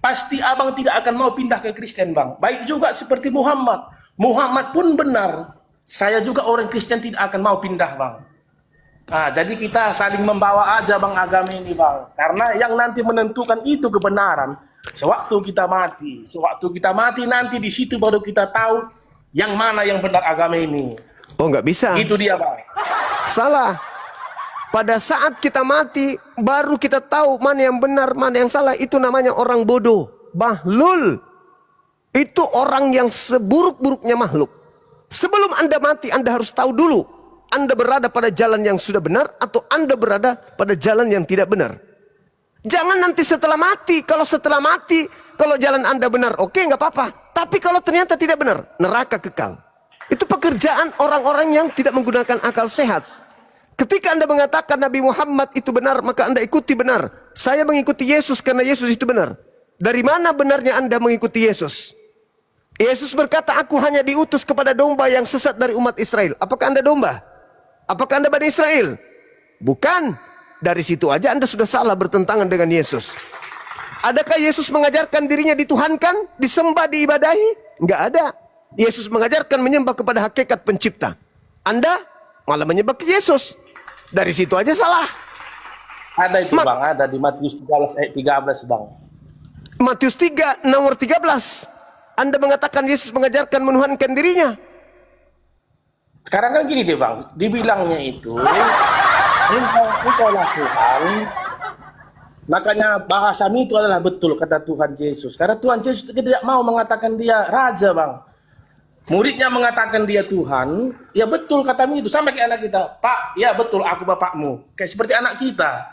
pasti abang tidak akan mau pindah ke Kristen, bang. Baik juga seperti Muhammad. Muhammad pun benar. Saya juga orang Kristen tidak akan mau pindah, bang. Nah, jadi kita saling membawa aja, bang, agama ini, bang. Karena yang nanti menentukan itu kebenaran. Sewaktu kita mati nanti di situ baru kita tahu yang mana yang benar agama ini. Oh, nggak bisa. Itu dia, bang. Salah. Pada saat kita mati, baru kita tahu mana yang benar, mana yang salah. Itu namanya orang bodoh. Bahlul. Itu orang yang seburuk-buruknya makhluk. Sebelum Anda mati, Anda harus tahu dulu. Anda berada pada jalan yang sudah benar atau Anda berada pada jalan yang tidak benar. Jangan nanti setelah mati. Kalau setelah mati, kalau jalan Anda benar, oke, nggak apa-apa. Tapi kalau ternyata tidak benar, neraka kekal. Itu pekerjaan orang-orang yang tidak menggunakan akal sehat. Ketika Anda mengatakan Nabi Muhammad itu benar, maka Anda ikuti benar. Saya mengikuti Yesus karena Yesus itu benar. Dari mana benarnya Anda mengikuti Yesus? Yesus berkata, aku hanya diutus kepada domba yang sesat dari umat Israel. Apakah Anda domba? Apakah Anda Bani Israel? Bukan. Dari situ aja Anda sudah salah, bertentangan dengan Yesus. Adakah Yesus mengajarkan dirinya dituhankan, disembah, diibadahi? Enggak ada. Yesus mengajarkan menyembah kepada hakikat pencipta. Anda malah menyembah ke Yesus. Dari situ aja salah. Ada itu, bang. Ada di Matius 13 ayat 13, bang. Matius 3 nomor 13. Anda mengatakan Yesus mengajarkan menuhankan dirinya. Sekarang kan gini deh, bang, dibilangnya itu engkaulah Tuhan, makanya bahasamu itu adalah betul, kata Tuhan Yesus. Karena Tuhan Yesus tidak mau mengatakan dia raja, bang. Muridnya mengatakan dia Tuhan, ya betul katamu itu. Sampai ke anak kita, Pak, ya betul aku bapakmu. Kayak seperti anak kita.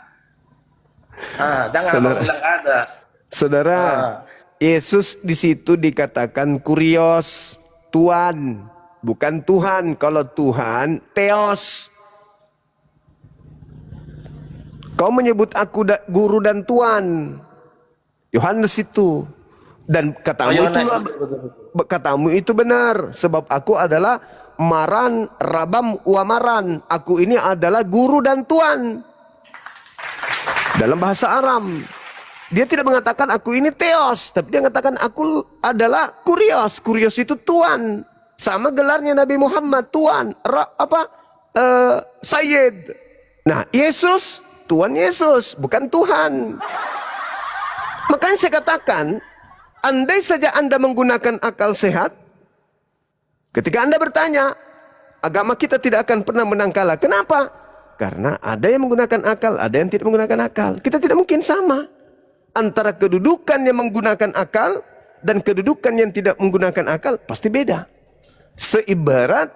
Jangan abang bilang ada. Saudara, Yesus di situ dikatakan kurios, Tuhan. Bukan Tuhan. Kalau Tuhan, Theos. Kau menyebut aku guru dan Tuhan. Yohanes itu. Dan katamu itu benar. Sebab aku adalah Maran, Rabam, Wamaran. Aku ini adalah guru dan Tuhan. Dalam bahasa Aram. Dia tidak mengatakan aku ini Theos. Tapi dia mengatakan aku adalah Kurios. Kurios itu Tuhan. Sama gelarnya Nabi Muhammad, Tuhan, Sayyid. Nah, Yesus, Tuhan Yesus, bukan Tuhan. Makanya saya katakan, andai saja Anda menggunakan akal sehat, ketika Anda bertanya, agama kita tidak akan pernah menang kalah. Kenapa? Karena ada yang menggunakan akal, ada yang tidak menggunakan akal. Kita tidak mungkin sama. Antara kedudukan yang menggunakan akal dan kedudukan yang tidak menggunakan akal, pasti beda. Seibarat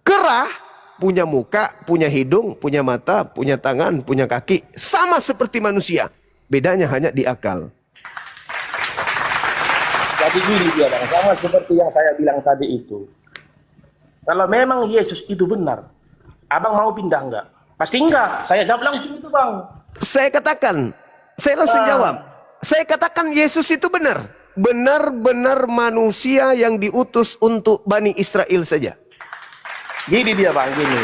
kerah punya muka, punya hidung, punya mata, punya tangan, punya kaki. Sama seperti manusia. Bedanya hanya di akal. Jadi gini dia, bang. Sama seperti yang saya bilang tadi itu. Kalau memang Yesus itu benar, abang mau pindah enggak? Pasti enggak. Saya jawab langsung itu, bang. Saya katakan, saya langsung jawab. Saya katakan Yesus itu benar. Benar-benar manusia yang diutus untuk Bani Israel saja. Gini dia, bang, gini.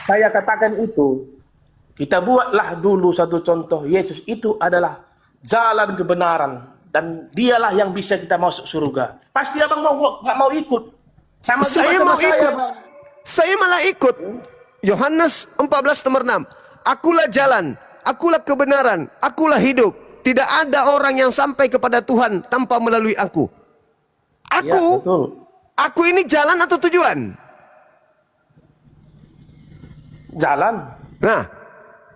Saya katakan itu, kita buatlah dulu satu contoh. Yesus itu adalah jalan kebenaran. Dan dialah yang bisa kita masuk surga. Pasti abang nggak mau ikut. Sama saya mau saya, ikut. bang. Saya malah ikut. Yohanes 14 nomor 6. Akulah jalan, akulah kebenaran, akulah hidup. Tidak ada orang yang sampai kepada Tuhan tanpa melalui aku. Aku, ya, betul. Aku ini jalan atau tujuan? Jalan. Nah,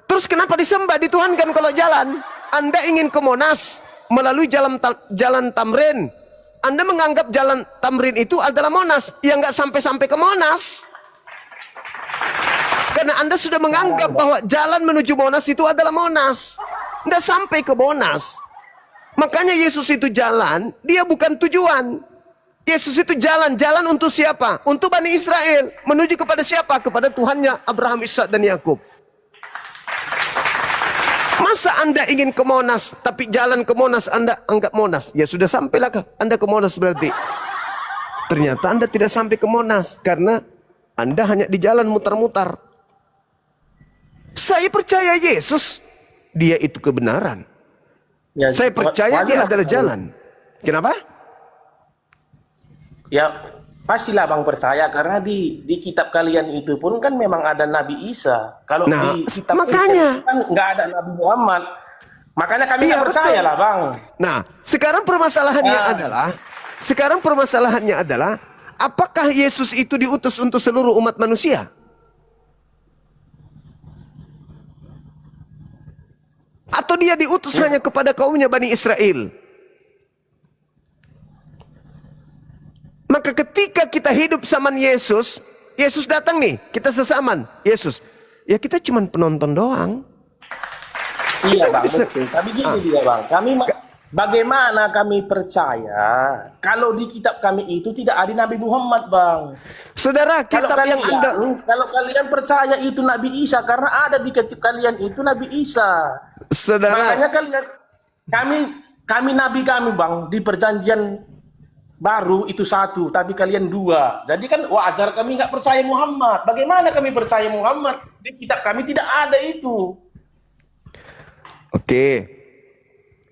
terus kenapa disembah dituhankan kalau jalan? Anda ingin ke Monas melalui jalan Tamrin. Anda menganggap jalan Tamrin itu adalah Monas. Ya nggak sampai-sampai ke Monas. Karena Anda sudah menganggap bahwa jalan menuju Monas itu adalah Monas. Nggak sampai ke Monas. Makanya Yesus itu jalan, dia bukan tujuan. Yesus itu jalan. Jalan untuk siapa? Untuk Bani Israel. Menuju kepada siapa? Kepada Tuhannya Abraham, Ishak dan Yakub. Masa Anda ingin ke Monas, tapi jalan ke Monas Anda anggap Monas? Ya sudah sampailah Anda ke Monas berarti. Ternyata Anda tidak sampai ke Monas karena Anda hanya di jalan mutar-mutar. Saya percaya Yesus, dia itu kebenaran. Ya, Saya percaya dia wajar adalah Bang. jalan. Kenapa? Ya pastilah Bang percaya karena di kitab kalian itu pun kan memang ada Nabi Isa. Kalau Nah, di kitab makanya. Kristen kan nggak ada Nabi Muhammad. Makanya kami Iya, nggak percaya betul. lah Bang. Nah, sekarang permasalahannya adalah, apakah Yesus itu diutus untuk seluruh umat manusia? Atau dia diutus hanya kepada kaumnya Bani Israel? Maka ketika kita hidup zaman Yesus, Yesus datang nih, kita sesaman, Yesus. Ya kita cuman penonton doang. Iya Kita Bang, bisa- betul. Tapi gini dia Bang, bagaimana kami percaya kalau di kitab kami itu tidak ada Nabi Muhammad Bang? Saudara, Kalau kitab yang Anda... kalau kalian percaya itu Nabi Isa karena ada di kitab kalian itu Nabi Isa. Saudara, Makanya kami nabi kami Bang di perjanjian baru itu satu, tapi kalian dua. Jadi kan wajar kami nggak percaya Muhammad. Bagaimana kami percaya Muhammad? Di kitab kami tidak ada itu. oke.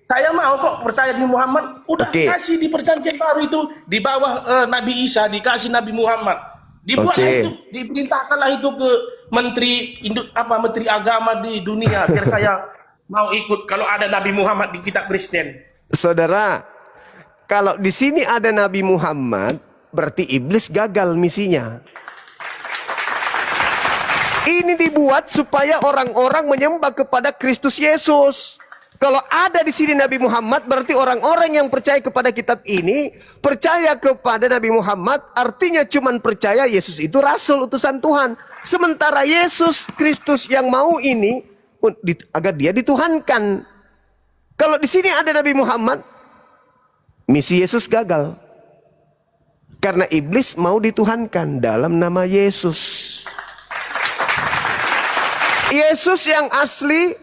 Saya mau kok percaya di Muhammad. Udah Oke. kasih di perjanjian baru itu di bawah Nabi Isa dikasih Nabi Muhammad. Dibuatlah Oke. itu, diperintahkanlah itu ke menteri agama di dunia biar saya mau ikut kalau ada Nabi Muhammad di kitab Kristen. Saudara, kalau di sini ada Nabi Muhammad, berarti iblis gagal misinya. Ini dibuat supaya orang-orang menyembah kepada Kristus Yesus. Kalau ada di sini Nabi Muhammad, berarti orang-orang yang percaya kepada kitab ini, percaya kepada Nabi Muhammad, artinya cuman percaya Yesus itu rasul utusan Tuhan. Sementara Yesus Kristus yang mau ini agar dia dituhankan. Kalau di sini ada Nabi Muhammad, misi Yesus gagal. Karena iblis mau dituhankan dalam nama Yesus. Yesus yang asli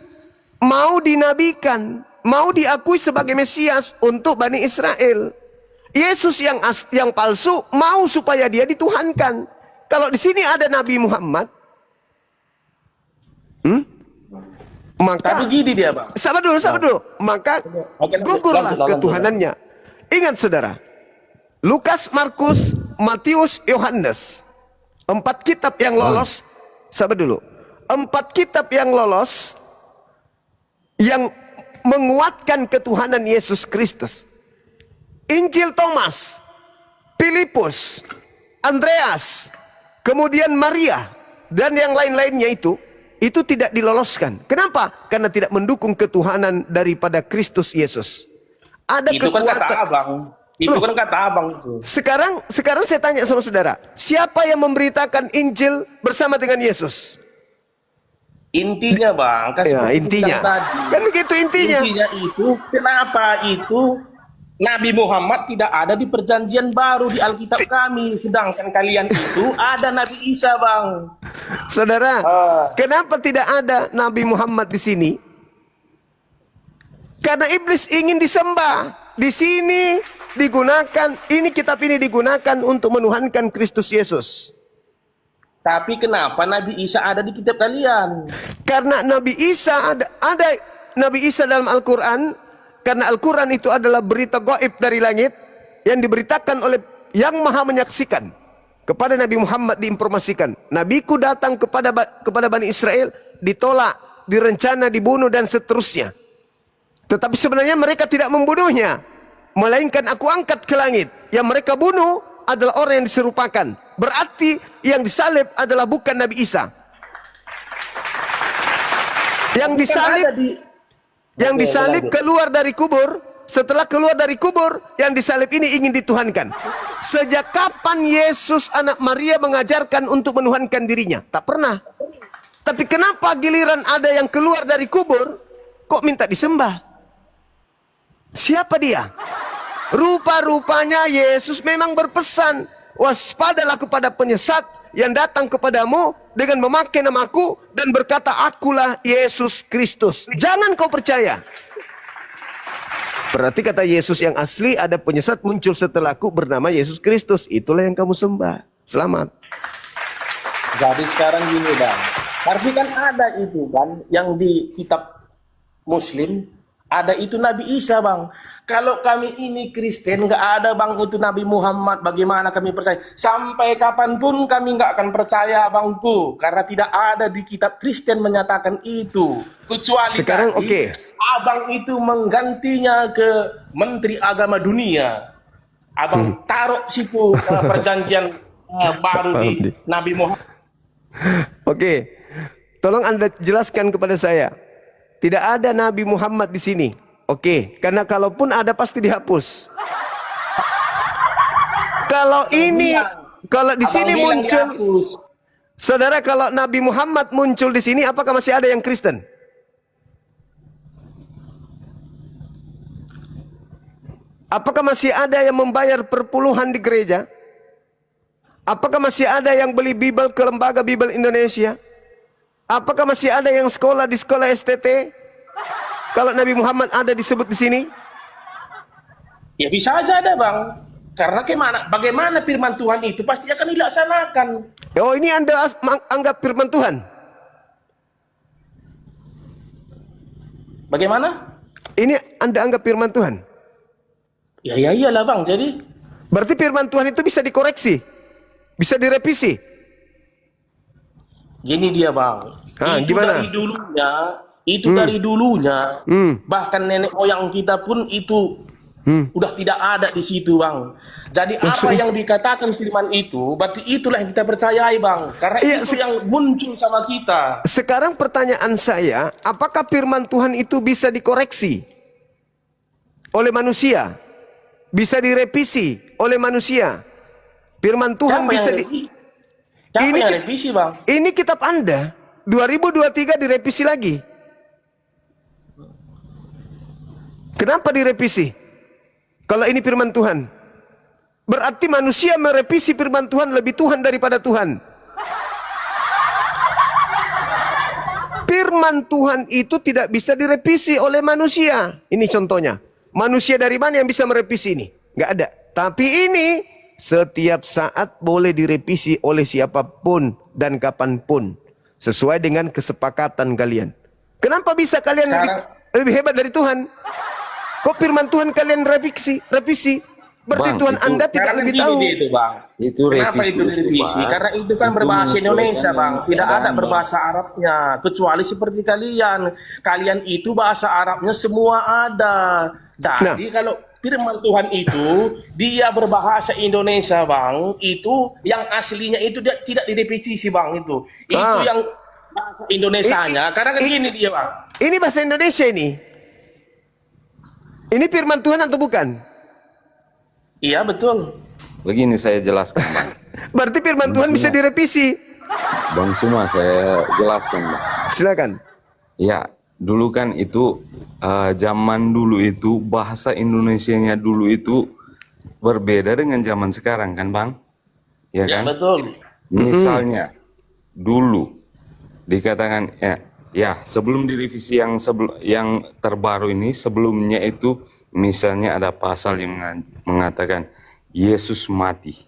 mau dinabikan, mau diakui sebagai Mesias untuk Bani Israel. Yesus yang palsu mau supaya dia dituhankan. Kalau di sini ada Nabi Muhammad, maka Tapi gini dia Bang. sabar dulu. Maka Oke, gugurlah lanjut. ketuhanannya. Ingat saudara, Lukas, Markus, Matius, Yohanes, 4 kitab yang lolos. Sabar dulu. 4 kitab yang lolos yang menguatkan ketuhanan Yesus Kristus. Injil Thomas, Filipus, Andreas, kemudian Maria, dan yang lain-lainnya itu tidak diloloskan. Kenapa? Karena tidak mendukung ketuhanan daripada Kristus Yesus. Ada Itu kan kata kekuatan. Abang. Itu Loh. kan kata Abang itu. Sekarang saya tanya sama saudara, siapa yang memberitakan Injil bersama dengan Yesus? Intinya Bang, kan Ya, seperti intinya. bilang tadi. Kan begitu intinya. Intinya itu, kenapa itu Nabi Muhammad tidak ada di perjanjian baru di Alkitab kami, sedangkan kalian itu ada Nabi Isa Bang. Saudara, kenapa tidak ada Nabi Muhammad di sini? Karena iblis ingin disembah. Di sini digunakan, kitab ini digunakan untuk menuhankan Kristus Yesus. Tapi kenapa Nabi Isa ada di kitab kalian? Karena Nabi Isa ada Nabi Isa dalam Al-Quran. Karena Al-Quran itu adalah berita gaib dari langit yang diberitakan oleh yang maha menyaksikan. Kepada Nabi Muhammad diinformasikan, Nabiku datang kepada Bani Israel, ditolak, direncana, dibunuh dan seterusnya. Tetapi sebenarnya mereka tidak membunuhnya, melainkan aku angkat ke langit. Yang mereka bunuh adalah orang yang diserupakan. Berarti yang disalib adalah bukan Nabi Isa. Yang disalib keluar dari kubur. Setelah keluar dari kubur, yang disalib ini ingin dituhankan. Sejak kapan Yesus anak Maria mengajarkan untuk menuhankan dirinya? Tak pernah. Tapi kenapa giliran ada yang keluar dari kubur, kok minta disembah? Siapa dia? Rupa-rupanya Yesus memang berpesan, waspadalah kepada penyesat yang datang kepadamu dengan memakai namaku dan berkata, akulah Yesus Kristus. Jangan kau percaya. Berarti kata Yesus yang asli, ada penyesat muncul setelahku bernama Yesus Kristus. Itulah yang kamu sembah. Selamat. Jadi sekarang gini Bang, tapi kan ada itu kan yang di kitab Muslim Ada itu Nabi Isa bang. Kalau kami ini Kristen nggak ada bang itu Nabi Muhammad, bagaimana kami percaya? Sampai kapanpun kami nggak akan percaya bangku, karena tidak ada di kitab Kristen menyatakan itu. Kecuali Sekarang tadi, abang itu menggantinya ke Menteri Agama Dunia. Abang taruh situ perjanjian baru di Nabi Muhammad. Oke, tolong Anda jelaskan kepada saya. Tidak ada Nabi Muhammad di sini. Oke, karena kalaupun ada pasti dihapus. Kalau ini, kalau di sini muncul, saudara, kalau Nabi Muhammad muncul di sini, apakah masih ada yang Kristen? Apakah masih ada yang membayar perpuluhan di gereja? Apakah masih ada yang beli Bible ke lembaga Bible Indonesia? Apakah masih ada yang sekolah di sekolah STT? Kalau Nabi Muhammad ada disebut di sini? Ya bisa aja ada bang. Karena bagaimana firman Tuhan itu pasti akan dilaksanakan. Oh, ini Anda anggap firman Tuhan? Bagaimana? Ini Anda anggap firman Tuhan? Ya iyalah bang. Jadi berarti firman Tuhan itu bisa dikoreksi, bisa direvisi. Gini dia bang, itu gimana? dari dulunya, bahkan nenek moyang kita pun itu udah tidak ada di situ bang. Jadi apa yang dikatakan firman itu, berarti itulah yang kita percayai bang, karena itu yang muncul sama kita. Sekarang pertanyaan saya, apakah firman Tuhan itu bisa dikoreksi oleh manusia? Bisa direvisi oleh manusia? Firman Tuhan bisa Siapa yang revisi bang? Ini kitab Anda 2023 direvisi lagi. Kenapa direvisi? Kalau ini firman Tuhan, berarti manusia merevisi firman Tuhan lebih Tuhan daripada Tuhan. Firman Tuhan itu tidak bisa direvisi oleh manusia. Ini contohnya. Manusia dari mana yang bisa merevisi ini? Nggak ada. Tapi ini setiap saat boleh direvisi oleh siapapun dan kapanpun. Sesuai dengan kesepakatan kalian. Kenapa bisa kalian lebih hebat dari Tuhan? Kok firman Tuhan kalian revisi? Berarti bang, Tuhan Anda tidak lebih tahu. Itu, bang. Kenapa itu direvisi? Karena itu kan berbahasa Indonesia bang. Tidak ada berbahasa Arabnya. Kecuali seperti kalian. Kalian itu bahasa Arabnya semua ada. Jadi kalau firman Tuhan itu dia berbahasa Indonesia bang, itu yang aslinya itu dia tidak direvisi bang itu yang bahasa Indonesianya. Karena kan gini dia bang, ini bahasa Indonesia ini firman Tuhan atau bukan? Iya betul. Begini saya jelaskan bang. Berarti firman Tuhan bisa direvisi. Bang Suma saya jelaskan bang. Silakan. Ya. Dulu kan itu zaman dulu itu bahasa Indonesianya dulu itu berbeda dengan zaman sekarang kan bang? Ya kan? Ya betul. Misalnya dulu dikatakan ya sebelum direvisi yang terbaru ini, sebelumnya itu misalnya ada pasal yang mengatakan Yesus mati.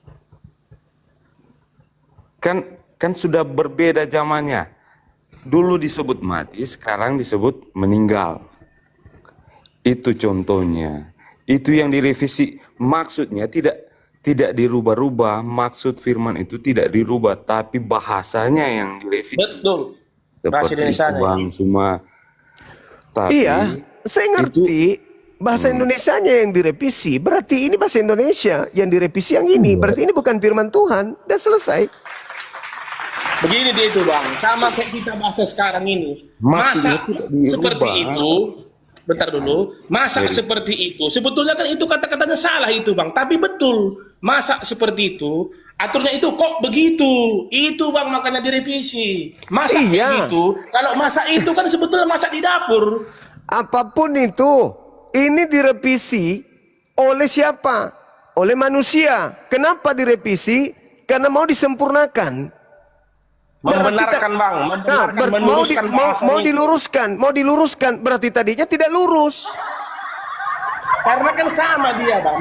Kan sudah berbeda zamannya. Dulu disebut mati, sekarang disebut meninggal. Itu contohnya. Itu yang direvisi. Maksudnya tidak dirubah-rubah. Maksud firman itu tidak dirubah, tapi bahasanya yang direvisi. Betul. Bahasa Indonesia bang semua. Tapi iya, saya ngerti. Bahasa Indonesianya yang direvisi. Berarti ini bahasa Indonesia yang direvisi yang ini. Berarti ini bukan firman Tuhan. Udah selesai. Begini dia itu bang, sama kayak kita bahasa sekarang ini. Masa seperti itu, bentar dulu, masa seperti itu, sebetulnya kan itu kata-katanya salah itu bang, tapi betul, masa seperti itu, aturnya itu kok begitu, itu bang makanya direvisi. Masa begitu, kalau masa itu kan sebetulnya masa di dapur. Apapun itu, ini direvisi oleh siapa? Oleh manusia. Kenapa direvisi? Karena mau disempurnakan. Membenarkan bang, mau diluruskan, berarti tadinya tidak lurus. Karena kan sama dia bang,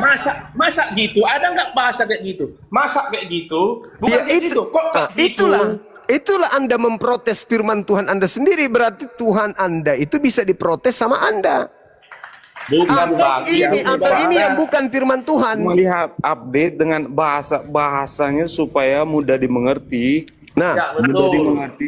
masa gitu, ada nggak bahasa kayak gitu? Masa kayak gitu, bukan ya, kayak gitu, kok kayak gitu? Itulah Anda memprotes firman Tuhan Anda sendiri, berarti Tuhan Anda itu bisa diprotes sama Anda. Bukan bang. Atau ini yang bukan firman Tuhan. Melihat update dengan bahasanya supaya mudah dimengerti. Nah, Ya, Mudah betul. dimengerti.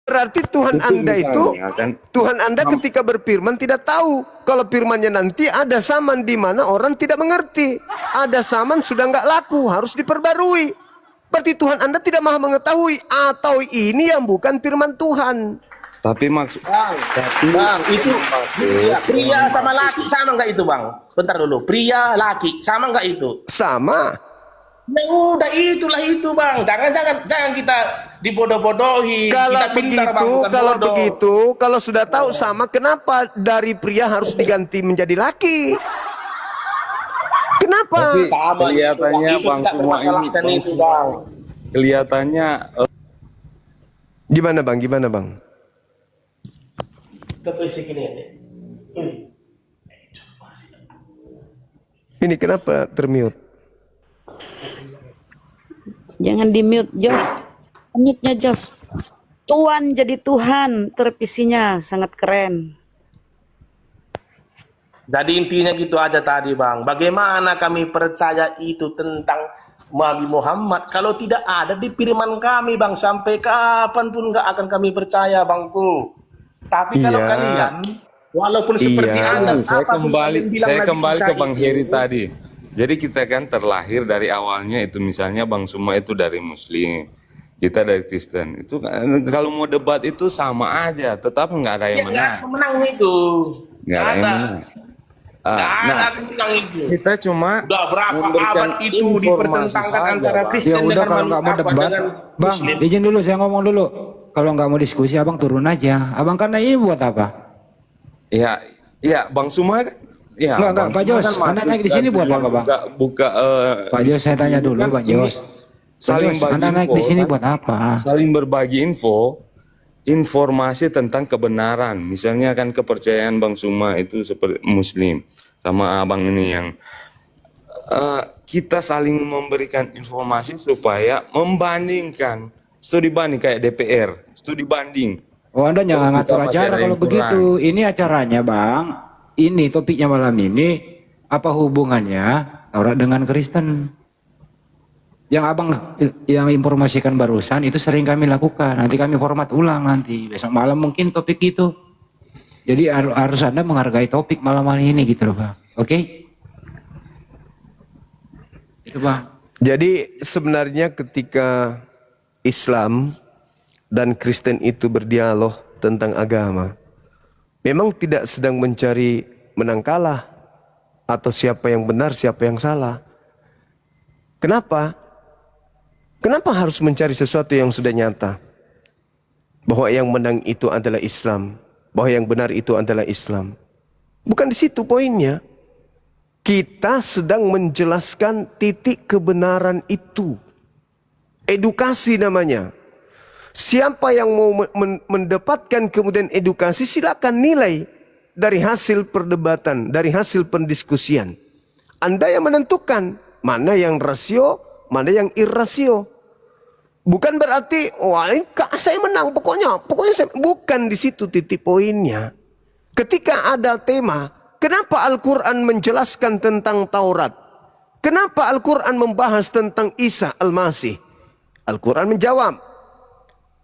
berarti Tuhan Anda itu, misalnya, kan, Tuhan Anda ketika berfirman tidak tahu kalau firmannya nanti ada zaman di mana orang tidak mengerti. Ada zaman sudah nggak laku, harus diperbarui. Berarti Tuhan Anda tidak maha mengetahui atau ini yang bukan firman Tuhan. Tapi maksud Bang, itu ya, pria sama laki sama nggak itu bang? Bentar dulu, pria laki sama nggak itu? Sama. Ya udah itulah itu bang. Jangan kita dibodoh-bodohi. Kalau Kita pintar, bang, bukan bodoh. kalau sudah tahu sama, kenapa dari pria harus diganti menjadi laki? Kenapa? Tapi Sama kelihatannya itu, bang tidak semua ini permasalahkan itu bang. kelihatannya Gimana bang? Gimana bang? Kita berisik ini. Ini kenapa termute? Jangan di mute, Jos. Mute-nya, Jos. Tuan jadi Tuhan, terpisinya sangat keren. Jadi intinya gitu aja tadi bang. Bagaimana kami percaya itu tentang Nabi Muhammad kalau tidak ada di firman kami bang. Sampai kapanpun nggak akan kami percaya bangku. Tapi kalau Iya. kalian walaupun seperti Iya. Adam, saya apapun kalian bilang saya Nabi kembali Isa ke Bang itu, Heri tadi. Jadi kita kan terlahir dari awalnya itu misalnya Bang Suma itu dari Muslim, kita dari Kristen. Itu kan, kalau mau debat itu sama aja, tetap nggak ada ya yang nggak menang. ada menang itu. Nggak ada yang menang. Nggak ada Nah, yang menang itu. kita cuma Udah berapa memberikan abad itu informasi dipertentangkan saja, antara Bang. Kristen Ya udah dengan kalau nggak mau debat, dengan Bang, Muslim. izin dulu saya ngomong dulu. Kalau nggak mau diskusi, abang turun aja. Abang karena ini buat apa? Ya, ya Bang Suma kan. Ya, Enggak, Bang Pak Suma Jos, kan Anda masuk naik di sini buat tujuan apa, Bang? Buka Pak Jos, saya tanya dulu, kan Bang ini Jos. saling Pak Jos, bagi Anda naik info, di sini kan? buat apa? Saling berbagi informasi tentang kebenaran. Misalnya kan kepercayaan Bang Suma itu seperti Muslim, sama abang ini yang kita saling memberikan informasi supaya membandingkan, studi banding kayak DPR, studi banding. Oh, Anda jangan Kalau kita ngatur masih acara ada yang kalau begitu. Ini acaranya, Bang. Ini topiknya malam ini, apa hubungannya Taurat dengan Kristen? Yang abang yang informasikan barusan itu sering kami lakukan. Nanti kami format ulang nanti. Besok malam mungkin topik itu. Jadi harus Anda menghargai topik malam hari ini gitu loh, Bang. Oke? Itu, Bang. Jadi sebenarnya ketika Islam dan Kristen itu berdialog tentang agama, memang tidak sedang mencari menang kalah atau siapa yang benar, siapa yang salah. Kenapa? Kenapa harus mencari sesuatu yang sudah nyata? Bahwa yang menang itu adalah Islam, bahwa yang benar itu adalah Islam. Bukan di situ poinnya. Kita sedang menjelaskan titik kebenaran itu. Edukasi namanya. Siapa yang mau mendapatkan kemudian edukasi, silakan nilai dari hasil perdebatan, dari hasil pendiskusian. Anda yang menentukan mana yang rasio, mana yang irrasio. Bukan berarti wah saya menang pokoknya saya, bukan di situ titik poinnya. Ketika ada tema, kenapa Al-Quran menjelaskan tentang Taurat? Kenapa Al-Quran membahas tentang Isa Al-Masih? Al-Quran menjawab.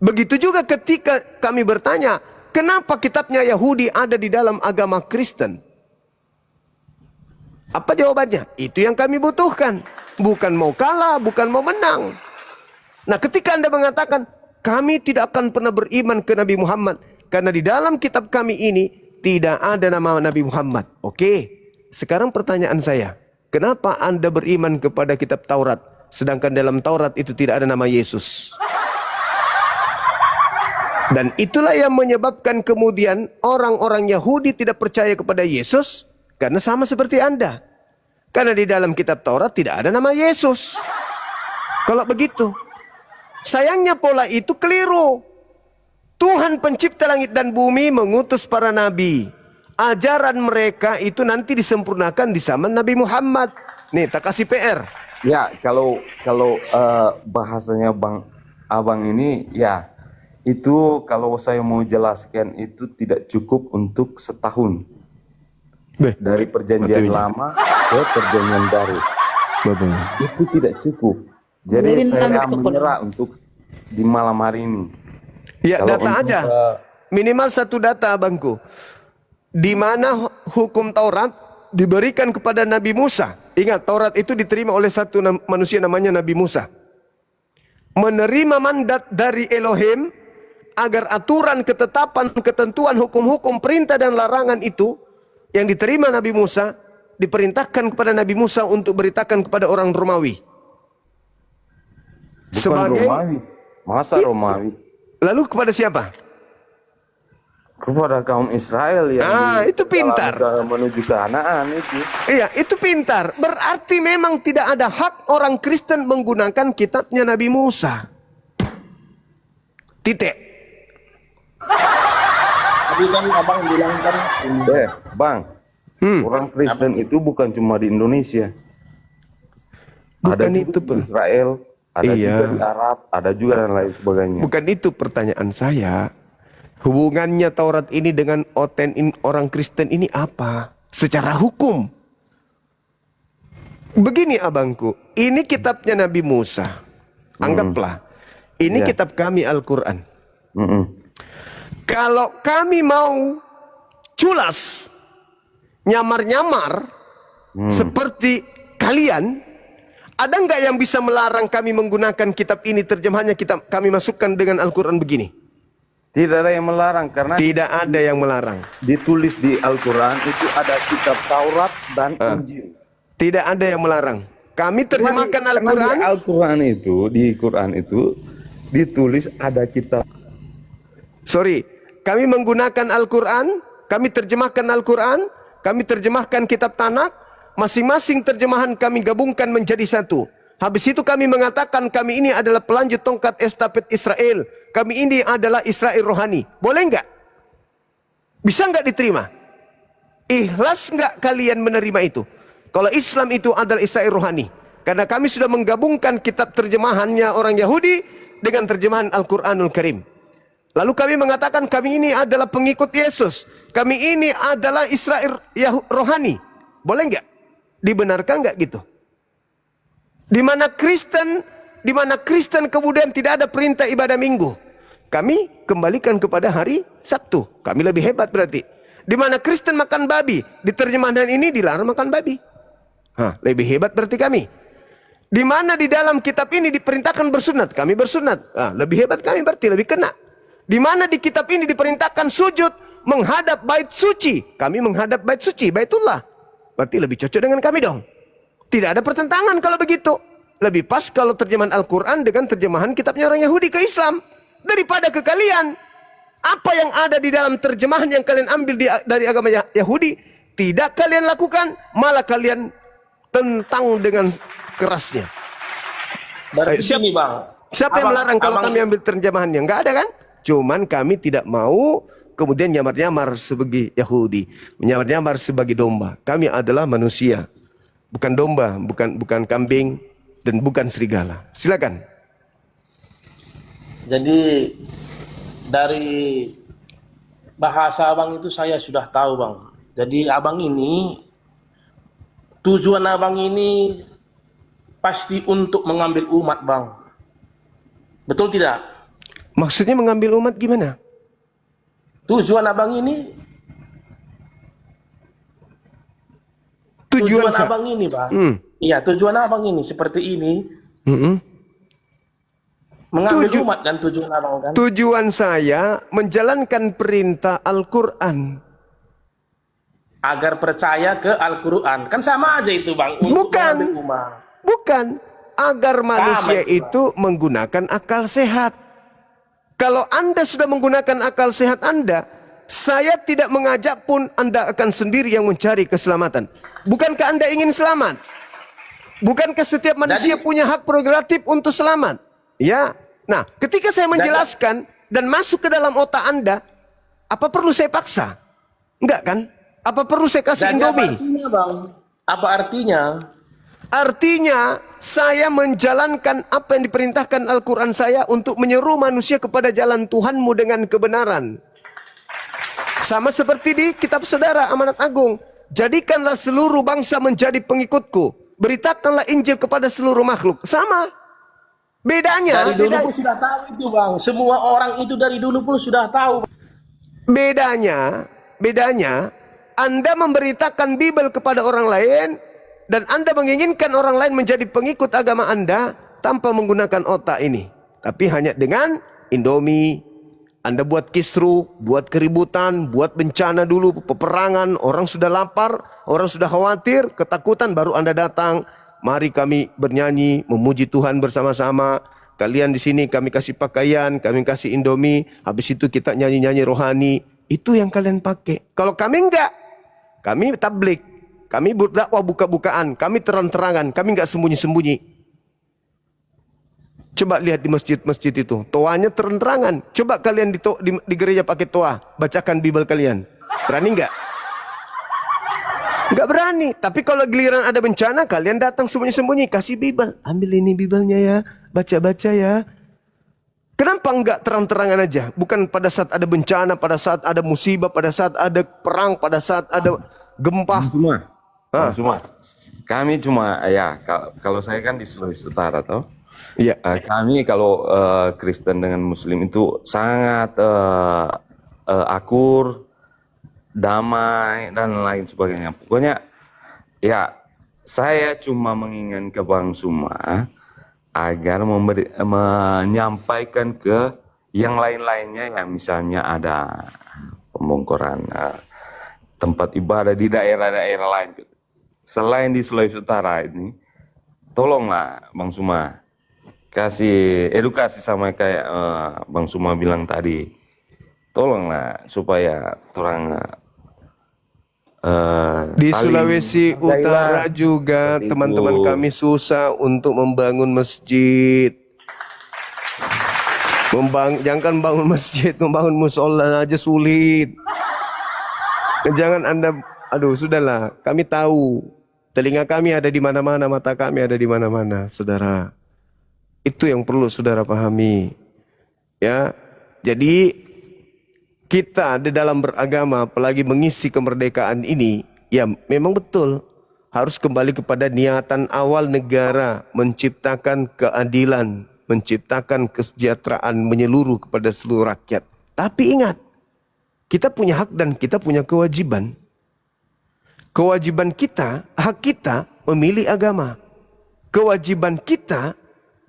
Begitu juga ketika kami bertanya, kenapa kitabnya Yahudi ada di dalam agama Kristen? Apa jawabannya? Itu yang kami butuhkan. Bukan mau kalah, bukan mau menang. Nah, ketika Anda mengatakan, kami tidak akan pernah beriman ke Nabi Muhammad, karena di dalam kitab kami ini tidak ada nama Nabi Muhammad. Oke, sekarang pertanyaan saya, kenapa Anda beriman kepada kitab Taurat, sedangkan dalam Taurat itu tidak ada nama Yesus? Dan itulah yang menyebabkan kemudian orang-orang Yahudi tidak percaya kepada Yesus, karena sama seperti Anda. Karena di dalam kitab Taurat tidak ada nama Yesus. Kalau begitu, sayangnya pola itu keliru. Tuhan pencipta langit dan bumi mengutus para nabi. Ajaran mereka itu nanti disempurnakan di zaman Nabi Muhammad. Nih, tak kasih PR. Ya, kalau bahasanya abang ini, ya itu kalau saya mau jelaskan itu tidak cukup untuk setahun. Beh, dari perjanjian Betul. lama ke perjanjian baru. betul. Itu tidak cukup. Jadi Dengerin saya kami, Tukun. menyerah untuk di malam hari ini. Ya, Kalau data untuk, aja. Minimal satu data, abangku. Di mana hukum Taurat diberikan kepada Nabi Musa. Ingat, Taurat itu diterima oleh satu manusia namanya Nabi Musa. Menerima mandat dari Elohim agar aturan, ketetapan, ketentuan, hukum-hukum, perintah dan larangan itu yang diterima Nabi Musa diperintahkan kepada Nabi Musa untuk beritakan kepada orang Romawi. bukan Romawi. Masa Romawi? Lalu kepada siapa? Kepada kaum Israel yang Itu pintar. menuju Kanaan itu. Iya, itu pintar. Berarti memang tidak ada hak orang Kristen menggunakan kitabnya Nabi Musa. Titik. Tadi kan abang bilang kan Bang, orang Kristen itu bukan cuma di Indonesia. Bukan juga itu, di Pak. Israel, ada Iya. juga di Arab, ada juga dan lain sebagainya. Bukan itu pertanyaan saya. Hubungannya Taurat ini dengan orang Kristen ini apa? Secara hukum. Begini abangku, ini kitabnya Nabi Musa. Anggaplah, ini Iya. kitab kami Al-Quran. Mm-mm. Kalau kami mau culas, nyamar-nyamar, seperti kalian, ada nggak yang bisa melarang kami menggunakan kitab ini, terjemahannya kitab kami masukkan dengan Al-Quran begini? Tidak ada yang melarang karena Tidak ada yang melarang. ditulis di Al-Quran itu ada kitab Taurat dan Injil. Tidak ada yang melarang. Kami terjemahkan Karena Al-Quran. di Al-Quran itu, di Quran itu ditulis ada kitab. Sorry, kami menggunakan Al-Quran, kami terjemahkan Al-Quran, kami terjemahkan kitab Tanak, masing-masing terjemahan kami gabungkan menjadi satu. Habis itu kami mengatakan kami ini adalah pelanjut tongkat estafet Israel. Kami ini adalah Israel rohani. Boleh nggak? Bisa nggak diterima? Ikhlas nggak kalian menerima itu? Kalau Islam itu adalah Israel rohani. Karena kami sudah menggabungkan kitab terjemahannya orang Yahudi dengan terjemahan Al-Quranul Karim. Lalu kami mengatakan kami ini adalah pengikut Yesus. Kami ini adalah Israel rohani. Boleh nggak? Dibenarkan nggak gitu? Di mana Kristen kemudian tidak ada perintah ibadah minggu. Kami kembalikan kepada hari Sabtu. Kami lebih hebat berarti. Di mana Kristen makan babi, di terjemahan ini dilarang makan babi. Lebih hebat berarti kami. Di mana di dalam kitab ini diperintahkan bersunat, kami bersunat. Lebih hebat kami berarti, lebih kena. Di mana di kitab ini diperintahkan sujud menghadap bait suci, kami menghadap bait suci, Baitullah. Berarti lebih cocok dengan kami dong. Tidak ada pertentangan kalau begitu. Lebih pas kalau terjemahan Al-Quran dengan terjemahan kitabnya orang Yahudi ke Islam. Daripada ke kalian. Apa yang ada di dalam terjemahan yang kalian ambil dari agama Yahudi, tidak kalian lakukan, malah kalian tentang dengan kerasnya. dari sini bang. Siapa yang melarang kalau kami ambil terjemahannya? Enggak ada kan? Cuman kami tidak mau kemudian nyamar-nyamar sebagai Yahudi, nyamar-nyamar sebagai domba. Kami adalah manusia, bukan domba, bukan kambing, dan bukan serigala. Silakan. Jadi dari bahasa abang itu saya sudah tahu bang. Jadi abang ini, tujuan abang ini pasti untuk mengambil umat bang. Betul tidak? Maksudnya mengambil umat gimana? Tujuan abang ini, Tujuan abang ini bang. Iya, tujuan abang ini seperti ini. Mengambil umat kan tujuan abang kan? Tujuan saya menjalankan perintah Al-Quran. Agar percaya ke Al-Quran. Kan sama aja itu bang. Untuk Bukan. mengambil umat. Bukan. Agar manusia itu menggunakan akal sehat. Kalau Anda sudah menggunakan akal sehat Anda, saya tidak mengajak pun Anda akan sendiri yang mencari keselamatan. Bukankah Anda ingin selamat? Bukankah setiap manusia punya hak prerogatif untuk selamat? Ya. Nah, ketika saya menjelaskan dan masuk ke dalam otak Anda, apa perlu saya paksa? Enggak kan? Apa perlu saya kasih Indomie? Apa artinya bang? Apa artinya? Artinya saya menjalankan apa yang diperintahkan Al-Quran saya untuk menyeru manusia kepada jalan Tuhanmu dengan kebenaran. Sama seperti di kitab saudara Amanat Agung. Jadikanlah seluruh bangsa menjadi pengikutku. Beritakanlah Injil kepada seluruh makhluk. Sama. Bedanya, Dari dulu pun sudah tahu itu bang. Semua orang itu dari dulu pun sudah tahu. bedanya, Anda memberitakan Bible kepada orang lain dan Anda menginginkan orang lain menjadi pengikut agama Anda tanpa menggunakan otak ini. Tapi hanya dengan Indomie. Anda buat kisru, buat keributan, buat bencana dulu, peperangan, orang sudah lapar, orang sudah khawatir, ketakutan, baru Anda datang. Mari kami bernyanyi, memuji Tuhan bersama-sama. Kalian di sini kami kasih pakaian, kami kasih Indomie, habis itu kita nyanyi-nyanyi rohani. Itu yang kalian pakai. Kalau kami enggak, kami tablik, kami berdakwah buka-bukaan, kami terang-terangan, kami enggak sembunyi-sembunyi. Coba lihat di masjid-masjid itu, toanya terang-terangan. Coba kalian di gereja pakai toa, bacakan Bible kalian. Berani enggak? Enggak berani. Tapi kalau giliran ada bencana, kalian datang sembunyi-sembunyi, kasih Bible. Ambil ini Bible-nya ya, baca-baca ya. Kenapa enggak terang-terangan aja? Bukan pada saat ada bencana, pada saat ada musibah, pada saat ada perang, pada saat ada gempa. Semua. Kami cuma ya kalau saya kan di Sulawesi Utara toh. Iya. Kami kalau Kristen dengan Muslim itu sangat akur, damai dan lain sebagainya. Pokoknya ya saya cuma menginginkan ke Bang Suma agar menyampaikan ke yang lain-lainnya yang misalnya ada pembongkaran tempat ibadah di daerah-daerah lain selain di Sulawesi Utara ini, tolonglah Bang Suma kasih edukasi sama kayak Bang Suma bilang tadi, tolonglah supaya orang Di saling Sulawesi Utara menghargai juga seperti teman-teman itu. kami susah untuk membangun masjid. Jangan bangun masjid, membangun musola aja sulit. Jangan Anda, aduh sudahlah, kami tahu. Telinga kami ada di mana-mana, mata kami ada di mana-mana, saudara. Itu yang perlu saudara pahami. Ya, jadi kita di dalam beragama, apalagi mengisi kemerdekaan ini, ya memang betul harus kembali kepada niatan awal negara menciptakan keadilan, menciptakan kesejahteraan menyeluruh kepada seluruh rakyat. Tapi ingat, kita punya hak dan kita punya kewajiban. Kewajiban kita, hak kita memilih agama. Kewajiban kita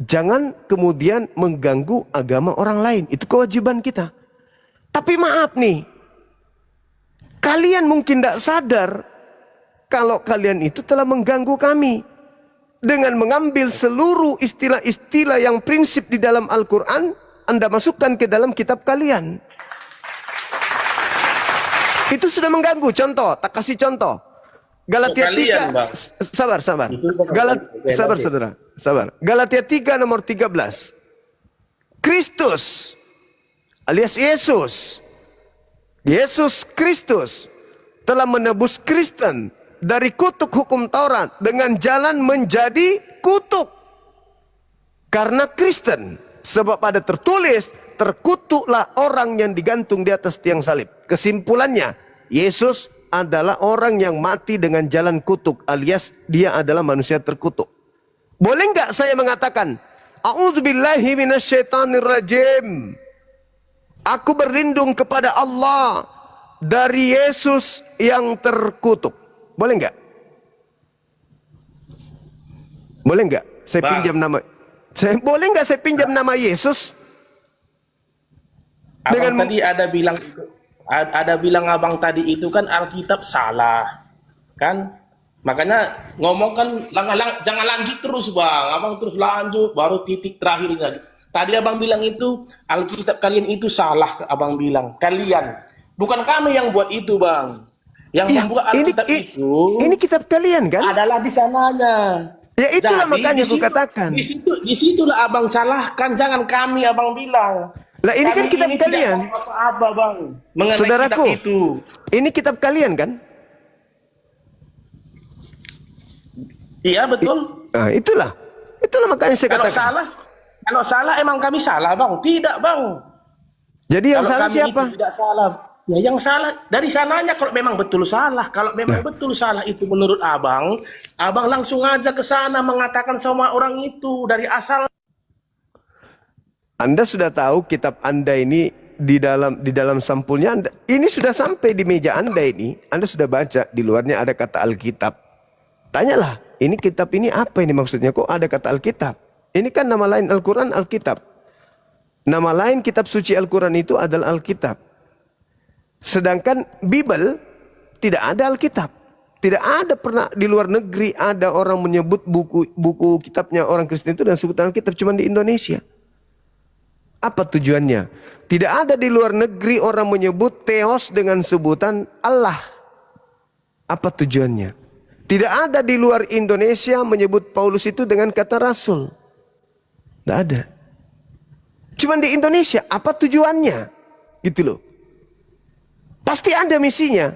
jangan kemudian mengganggu agama orang lain. Itu kewajiban kita. Tapi maaf nih, kalian mungkin tidak sadar kalau kalian itu telah mengganggu kami dengan mengambil seluruh istilah-istilah yang prinsip di dalam Al-Quran, Anda masukkan ke dalam kitab kalian. Itu sudah mengganggu. Contoh, tak kasih contoh. Galatia 3, sabar. Sabar saudara, sabar. Galatia 3 nomor 13. Kristus alias Yesus Kristus telah menebus Kristen dari kutuk hukum Taurat dengan jalan menjadi kutuk karena Kristen, sebab ada tertulis, terkutuklah orang yang digantung di atas tiang salib. Kesimpulannya, Yesus adalah orang yang mati dengan jalan kutuk, alias dia adalah manusia terkutuk. Boleh nggak saya mengatakan, A'udzubillahi minasyaitonirrajim, aku berlindung kepada Allah dari Yesus yang terkutuk. Boleh nggak? Boleh nggak? Saya pinjam nama. Boleh nggak saya pinjam nama Yesus? Abang tadi ada bilang abang tadi itu kan Alkitab salah, kan? Makanya ngomong kan jangan lanjut terus bang, abang terus lanjut, baru titik terakhirnya. Tadi abang bilang itu Alkitab kalian itu salah, abang bilang kalian, bukan kami yang buat itu bang. Yang membuat Alkitab ini kitab kalian kan? adalah di sananya. Ya itulah Jadi, makanya aku katakan. Disitulah abang salahkan, jangan kami abang bilang. Lah ini kan kitab kalian. Apa bang? Mengenai Saudaraku, kitab itu. ini kitab kalian kan? Iya betul. Nah, itulah makanya saya katakan. Kalau salah emang kami salah bang? Tidak bang. Jadi yang Kalau salah kami siapa? itu tidak salah. Ya, yang salah dari sananya kalau memang betul salah. Kalau memang betul salah itu menurut abang, abang langsung aja ke sana mengatakan sama orang itu dari asal. Anda sudah tahu kitab Anda ini di dalam sampulnya Anda, ini sudah sampai di meja Anda ini. Anda sudah baca, di luarnya ada kata Alkitab. Tanyalah, ini kitab ini apa ini maksudnya? Kok ada kata Alkitab? Ini kan nama lain Al-Quran, Alkitab. Nama lain kitab suci Al-Quran itu adalah Alkitab. Sedangkan Bible tidak ada Alkitab. Tidak ada pernah di luar negeri ada orang menyebut buku kitabnya orang Kristen itu dan sebutan Alkitab, cuma di Indonesia. Apa tujuannya? Tidak ada di luar negeri orang menyebut Theos dengan sebutan Allah. Apa tujuannya? Tidak ada di luar Indonesia menyebut Paulus itu dengan kata Rasul. Tidak ada. Cuma di Indonesia, apa tujuannya? Gitu loh. Pasti ada misinya.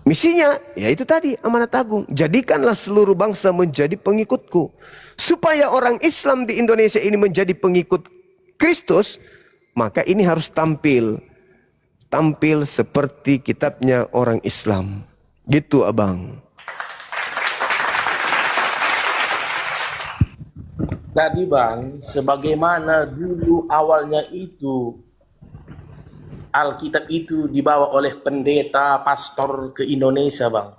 Misinya, ya itu tadi, amanat agung. Jadikanlah seluruh bangsa menjadi pengikutku. Supaya orang Islam di Indonesia ini menjadi pengikut Kristus, maka ini harus tampil. Tampil seperti kitabnya orang Islam. Gitu abang. Tadi bang, sebagaimana dulu awalnya itu Alkitab itu dibawa oleh pendeta, pastor ke Indonesia bang.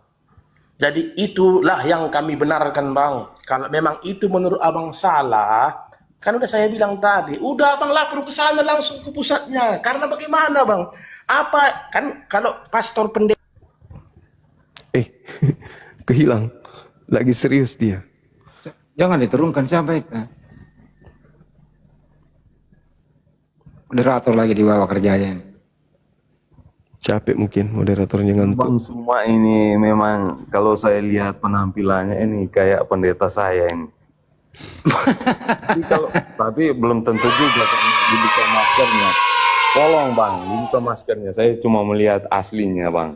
Jadi itulah yang kami benarkan bang. Kalau memang itu menurut abang salah, kan udah saya bilang tadi, udah abang lapor ke sana langsung ke pusatnya. Karena bagaimana bang? Apa kan kalau pastor pendeta Kehilang. Lagi serius dia. Jangan diturunkan siapa itu. Moderator lagi di bawah kerjanya. Capek mungkin moderatornya ngantuk. Bang, semua ini memang kalau saya lihat penampilannya ini kayak pendeta saya ini. Tapi belum tentu juga kan dibuka maskernya. Tolong bang, dibuka maskernya. Saya cuma melihat aslinya bang.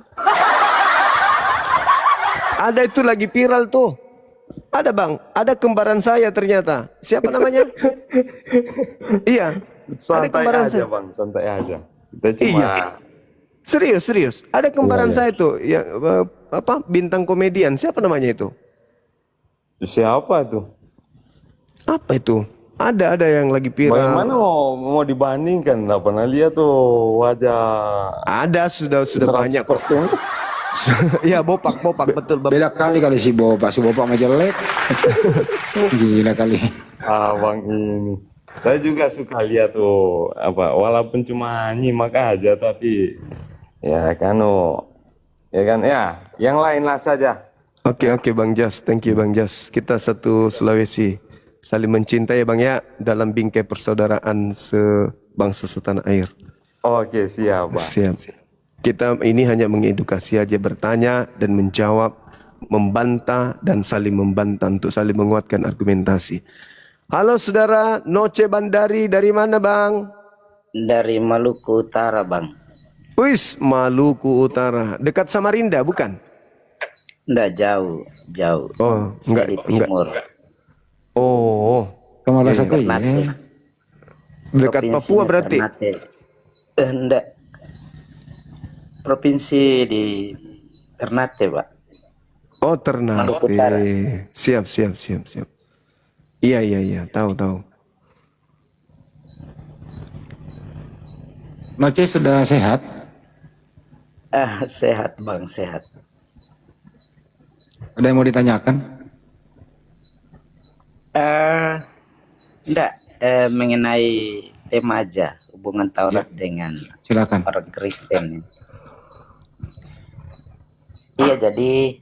Ada itu lagi viral tuh. Ada bang, ada kembaran saya ternyata. Siapa namanya? Iya. Ada Santai kembaran aja saya. bang, santai aja. Kita cuma Iya. Serius. Ada kembaran saya tuh, yang apa bintang komedian. Siapa namanya itu? siapa tuh? Apa itu? Ada yang lagi Bagaimana viral. mau dibandingkan? Nggak pernah lihat tuh wajah Ada sudah banyak. 100%. Ya bopak betul. Beda kali si Bopak mah jelek. Gila kali. Abang ini. Saya juga suka lihat tuh apa walaupun cuma nyimak aja tapi ya kan yang lain lah saja. Oke Bang Jas, thank you Bang Jas. Kita satu Sulawesi, saling mencintai Bang ya dalam bingkai persaudaraan sebangsa setanah air. Oke, siap bang. Siap. Kita ini hanya mengedukasi aja, bertanya dan menjawab, membantah dan saling membantah untuk saling menguatkan argumentasi. Halo saudara Noce Bandari, dari mana Bang? Dari Maluku Utara, Bang. Wis, Maluku Utara, dekat Samarinda bukan? Nggak jauh. Oh, Saya di timur. Oh, Kamu lah satu ya. Ternate. dekat Provinsinya Papua berarti? Ternate. Enggak. Provinsi di Ternate, Pak. Oh, Maluku Utara. Ternate. Siap. Iya, tahu. Noce sudah sehat? Sehat, Bang, sehat. Ada yang mau ditanyakan? Enggak, mengenai tema aja, hubungan Taurat dengan Silakan. orang Kristen. Iya, jadi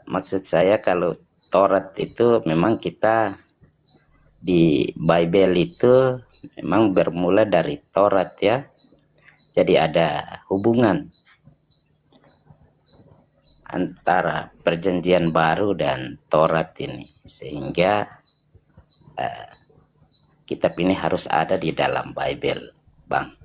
maksud saya kalau Taurat itu memang kita di Bible itu memang bermula dari Taurat ya. Jadi ada hubungan antara perjanjian baru dan Taurat ini, sehingga kitab ini harus ada di dalam Bible, Bang.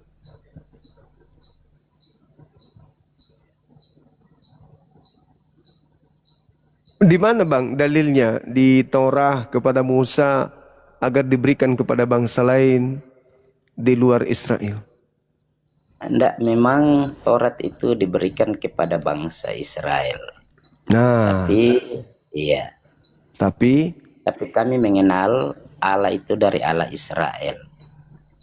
Di mana Bang dalilnya di Torah kepada Musa agar diberikan kepada bangsa lain di luar Israel? Enggak, memang Taurat itu diberikan kepada bangsa Israel. Nah, Tapi iya, tapi tapi kami mengenal Allah itu dari Allah Israel.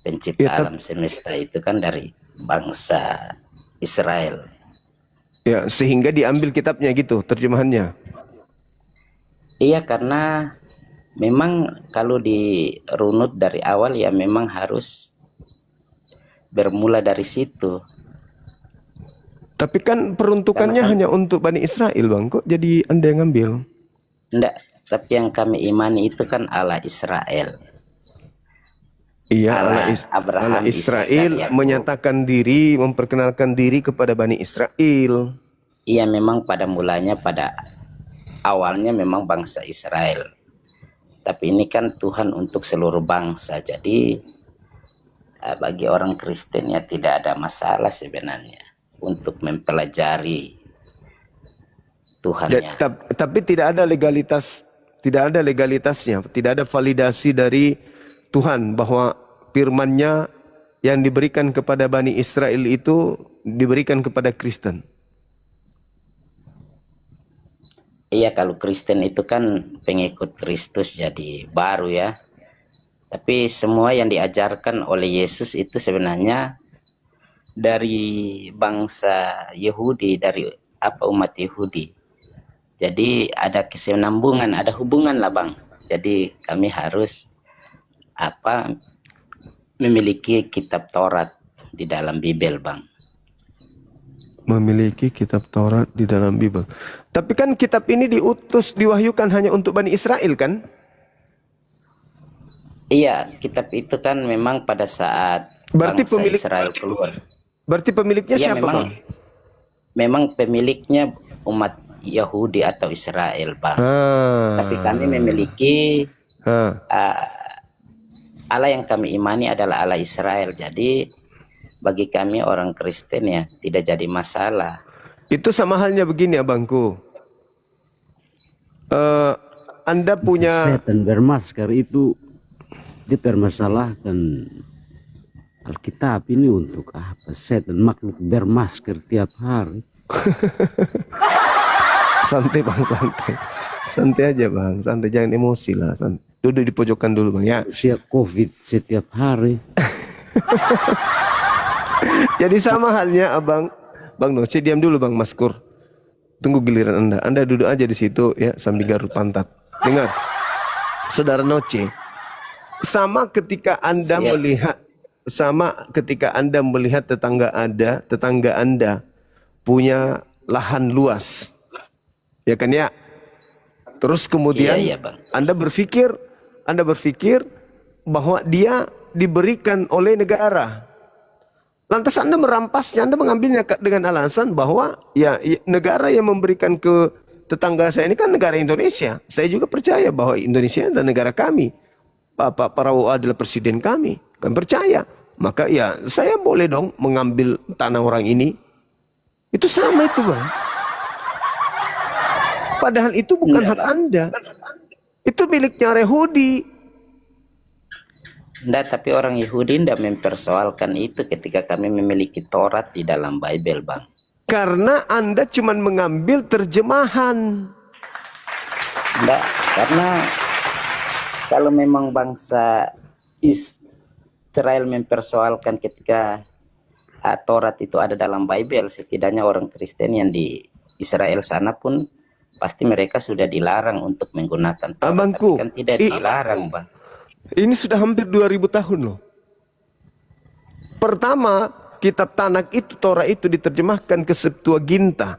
Pencipta ya, alam semesta itu kan dari bangsa Israel. ya sehingga diambil kitabnya gitu, terjemahannya. Iya, karena memang kalau dirunut dari awal ya memang harus bermula dari situ. Tapi kan peruntukannya Karena kan hanya untuk Bani Israel, Bang. Kok jadi Anda yang ngambil? enggak, tapi yang kami imani itu kan Allah Israel. Iya, Allah Allah Abraham, Ishak, dan Israel Yakub. menyatakan diri, memperkenalkan diri kepada Bani Israel. Iya, memang pada mulanya, pada awalnya memang bangsa Israel. Tapi ini kan Tuhan untuk seluruh bangsa. Jadi bagi orang Kristen ya tidak ada masalah sebenarnya untuk mempelajari Tuhannya. Tapi tidak ada legalitasnya, tidak ada validasi dari Tuhan bahwa firman-Nya yang diberikan kepada Bani Israel itu diberikan kepada Kristen. Iya, kalau Kristen itu kan pengikut Kristus jadi baru ya. Tapi semua yang diajarkan oleh Yesus itu sebenarnya dari bangsa Yahudi, dari umat Yahudi. Jadi ada kesinambungan, ada hubungan lah Bang. Jadi kami harus memiliki kitab Taurat di dalam Bible Bang. Memiliki kitab Taurat di dalam Bible. Tapi kan kitab ini diwahyukan hanya untuk Bani Israel kan? Iya, kitab itu kan memang pada saat Berarti bangsa Israel keluar. Berarti pemiliknya Iya, siapa, Bang? memang pemiliknya umat Yahudi atau Israel Bang. Tapi kami memiliki Allah yang kami imani adalah Allah Israel. Jadi bagi kami orang Kristen ya tidak jadi masalah. Itu sama halnya begini abangku. Anda punya Setan bermasker itu dipermasalahkan Alkitab ini untuk apa? Setan makhluk bermasker tiap hari. santai Bang, santai. Santai aja Bang, santai, jangan emosi lah. Santai. Duduk di pojokan dulu Bang ya. Siap COVID setiap hari. Jadi sama halnya abang, Bang Noce, diam dulu Bang Maskur. Tunggu giliran Anda. Anda duduk aja di situ ya sambil garuk pantat. Dengar, Saudara Noce, sama ketika Anda melihat tetangga Anda punya lahan luas, ya kan ya. Terus kemudian Iya, Bang. Anda berpikir bahwa dia diberikan oleh negara. Lantas Anda merampasnya, Anda mengambilnya dengan alasan bahwa ya negara yang memberikan ke tetangga saya ini kan negara Indonesia. Saya juga percaya bahwa Indonesia adalah negara kami. Pak Prabowo adalah presiden kami. Kan percaya. Maka ya saya boleh dong mengambil tanah orang ini. Itu sama itu Bang. Padahal itu bukan hak Anda. Itu miliknya Yahudi. Enggak, tapi orang Yahudi tidak mempersoalkan itu ketika kami memiliki Taurat di dalam Bible Bang. Karena Anda cuma mengambil terjemahan. Enggak, karena kalau memang bangsa Israel mempersoalkan ketika Taurat itu ada dalam Bible, setidaknya orang Kristen yang di Israel sana pun pasti mereka sudah dilarang untuk menggunakan Taurat. Abangku, tapi kan tidak dilarang Bang. Ini sudah hampir 2000 tahun loh. Pertama, kitab Tanak itu, Torah itu diterjemahkan ke Septuaginta.